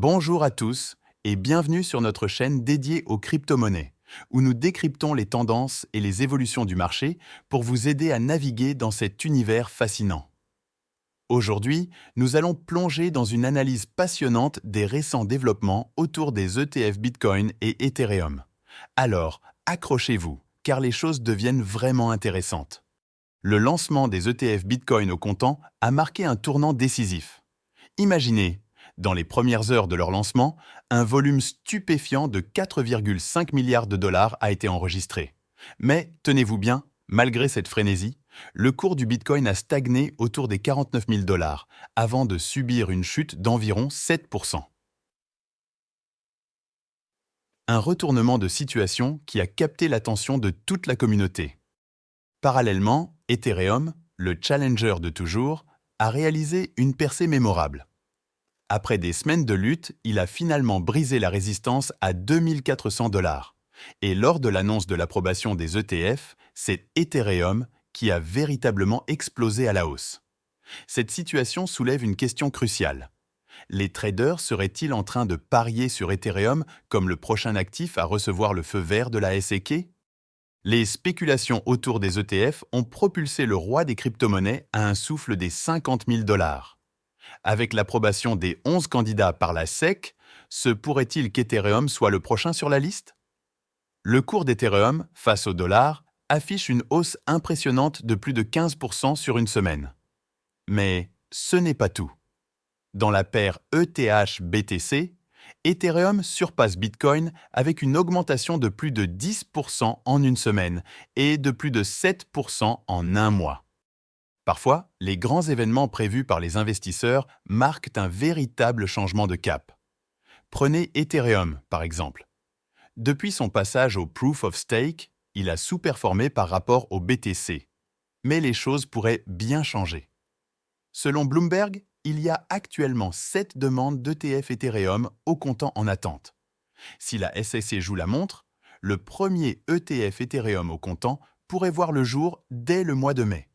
Bonjour à tous et bienvenue sur notre chaîne dédiée aux crypto-monnaies, où nous décryptons les tendances et les évolutions du marché pour vous aider à naviguer dans cet univers fascinant. Aujourd'hui, nous allons plonger dans une analyse passionnante des récents développements autour des ETF Bitcoin et Ethereum. Alors, accrochez-vous, car les choses deviennent vraiment intéressantes. Le lancement des ETF Bitcoin au comptant a marqué un tournant décisif. Imaginez, dans les premières heures de leur lancement, un volume stupéfiant de 4,5 milliards de dollars a été enregistré. Mais, tenez-vous bien, malgré cette frénésie, le cours du Bitcoin a stagné autour des 49 000 dollars, avant de subir une chute d'environ 7%. Un retournement de situation qui a capté l'attention de toute la communauté. Parallèlement, Ethereum, le challenger de toujours, a réalisé une percée mémorable. Après des semaines de lutte, il a finalement brisé la résistance à 2 400 dollars. Et lors de l'annonce de l'approbation des ETF, c'est Ethereum qui a véritablement explosé à la hausse. Cette situation soulève une question cruciale. Les traders seraient-ils en train de parier sur Ethereum comme le prochain actif à recevoir le feu vert de la SEC? Les spéculations autour des ETF ont propulsé le roi des crypto-monnaies à un souffle des 50 000 dollars. Avec l'approbation des 11 candidats par la SEC, se pourrait-il qu'Ethereum soit le prochain sur la liste? Le cours d'Ethereum, face au dollar, affiche une hausse impressionnante de plus de 15% sur une semaine. Mais ce n'est pas tout. Dans la paire ETH-BTC, Ethereum surpasse Bitcoin avec une augmentation de plus de 10% en une semaine et de plus de 7% en un mois. Parfois, les grands événements prévus par les investisseurs marquent un véritable changement de cap. Prenez Ethereum, par exemple. Depuis son passage au Proof of Stake, il a sous-performé par rapport au BTC. Mais les choses pourraient bien changer. Selon Bloomberg, il y a actuellement 7 demandes d'ETF Ethereum au comptant en attente. Si la SEC joue la montre, le premier ETF Ethereum au comptant pourrait voir le jour dès le mois de mai.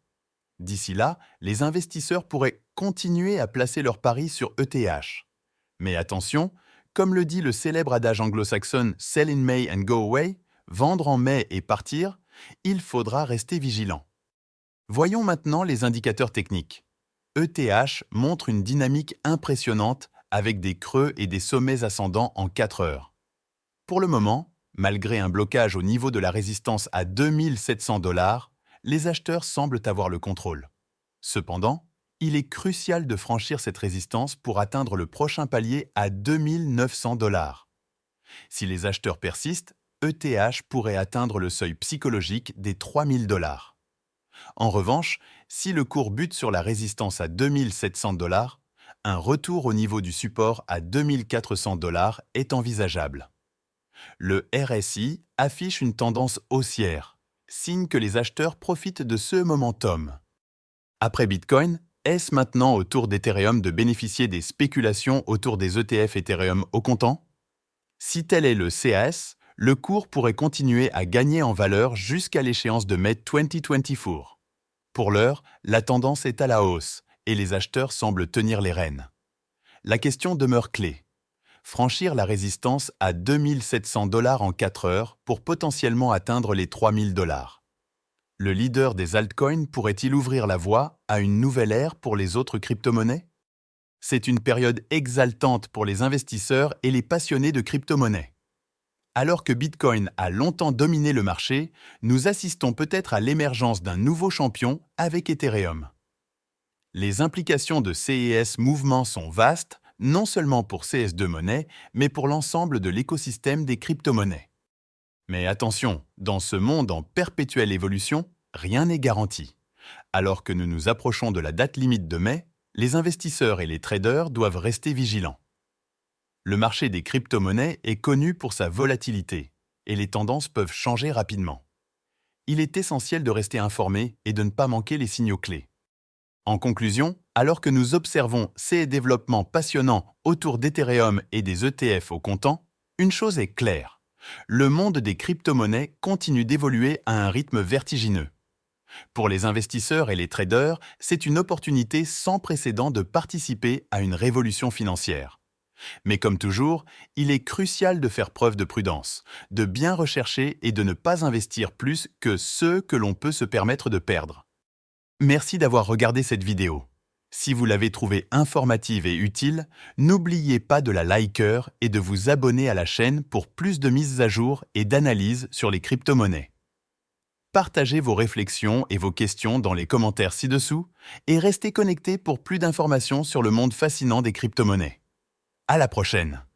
D'ici là, les investisseurs pourraient continuer à placer leurs paris sur ETH. Mais attention, comme le dit le célèbre adage anglo-saxon « Sell in May and go away », vendre en mai et partir, il faudra rester vigilant. Voyons maintenant les indicateurs techniques. ETH montre une dynamique impressionnante avec des creux et des sommets ascendants en 4 heures. Pour le moment, malgré un blocage au niveau de la résistance à 2 700 dollars, les acheteurs semblent avoir le contrôle. Cependant, il est crucial de franchir cette résistance pour atteindre le prochain palier à 2 900 dollars. Si les acheteurs persistent, ETH pourrait atteindre le seuil psychologique des 3 000 dollars. En revanche, si le cours bute sur la résistance à 2 700 dollars, un retour au niveau du support à 2 400 dollars est envisageable. Le RSI affiche une tendance haussière, signe que les acheteurs profitent de ce momentum. Après Bitcoin, est-ce maintenant au tour d'Ethereum de bénéficier des spéculations autour des ETF Ethereum au comptant? Si tel est le CAS, le cours pourrait continuer à gagner en valeur jusqu'à l'échéance de mai 2024. Pour l'heure, la tendance est à la hausse et les acheteurs semblent tenir les rênes. La question demeure clé. Franchir la résistance à 2 700 dollars en 4 heures pour potentiellement atteindre les 3 000 dollars. Le leader des altcoins pourrait-il ouvrir la voie à une nouvelle ère pour les autres crypto-monnaies? C'est une période exaltante pour les investisseurs et les passionnés de crypto-monnaies. Alors que Bitcoin a longtemps dominé le marché, nous assistons peut-être à l'émergence d'un nouveau champion avec Ethereum. Les implications de CES Mouvement sont vastes, non seulement pour CS2 Money, mais pour l'ensemble de l'écosystème des crypto-monnaies. Mais attention, dans ce monde en perpétuelle évolution, rien n'est garanti. Alors que nous nous approchons de la date limite de mai, les investisseurs et les traders doivent rester vigilants. Le marché des crypto-monnaies est connu pour sa volatilité, et les tendances peuvent changer rapidement. Il est essentiel de rester informé et de ne pas manquer les signaux clés. En conclusion, alors que nous observons ces développements passionnants autour d'Ethereum et des ETF au comptant, une chose est claire. Le monde des crypto-monnaies continue d'évoluer à un rythme vertigineux. Pour les investisseurs et les traders, c'est une opportunité sans précédent de participer à une révolution financière. Mais comme toujours, il est crucial de faire preuve de prudence, de bien rechercher et de ne pas investir plus que ce que l'on peut se permettre de perdre. Merci d'avoir regardé cette vidéo. Si vous l'avez trouvée informative et utile, n'oubliez pas de la liker et de vous abonner à la chaîne pour plus de mises à jour et d'analyses sur les crypto-monnaies. Partagez vos réflexions et vos questions dans les commentaires ci-dessous et restez connectés pour plus d'informations sur le monde fascinant des crypto-monnaies. À la prochaine!